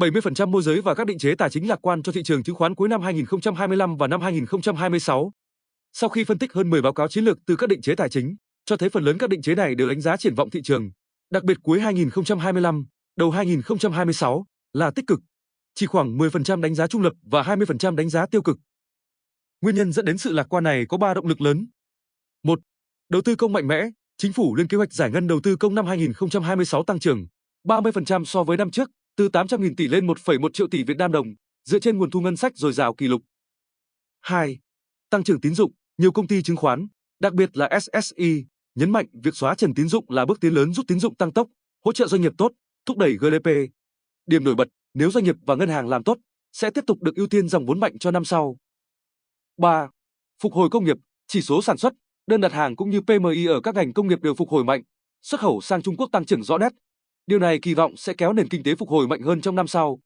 70% môi giới và các định chế tài chính lạc quan cho thị trường chứng khoán cuối năm 2025 và năm 2026. Sau khi phân tích hơn 10 báo cáo chiến lược từ các định chế tài chính, cho thấy phần lớn các định chế này đều đánh giá triển vọng thị trường, đặc biệt cuối 2025, đầu 2026 là tích cực. Chỉ khoảng 10% đánh giá trung lập và 20% đánh giá tiêu cực. Nguyên nhân dẫn đến sự lạc quan này có 3 động lực lớn. 1. Đầu tư công mạnh mẽ, chính phủ lên kế hoạch giải ngân đầu tư công năm 2026 tăng trưởng 30% so với năm trước, từ 800.000 tỷ lên 1,1 triệu tỷ Việt Nam đồng, dựa trên nguồn thu ngân sách dồi dào kỷ lục. 2. Tăng trưởng tín dụng, nhiều công ty chứng khoán, đặc biệt là SSI, nhấn mạnh việc xóa trần tín dụng là bước tiến lớn giúp tín dụng tăng tốc, hỗ trợ doanh nghiệp tốt, thúc đẩy GDP. Điểm nổi bật, nếu doanh nghiệp và ngân hàng làm tốt, sẽ tiếp tục được ưu tiên dòng vốn mạnh cho năm sau. 3. Phục hồi công nghiệp, chỉ số sản xuất, đơn đặt hàng cũng như PMI ở các ngành công nghiệp đều phục hồi mạnh, xuất khẩu sang Trung Quốc tăng trưởng rõ nét. Điều này kỳ vọng sẽ kéo nền kinh tế phục hồi mạnh hơn trong năm sau.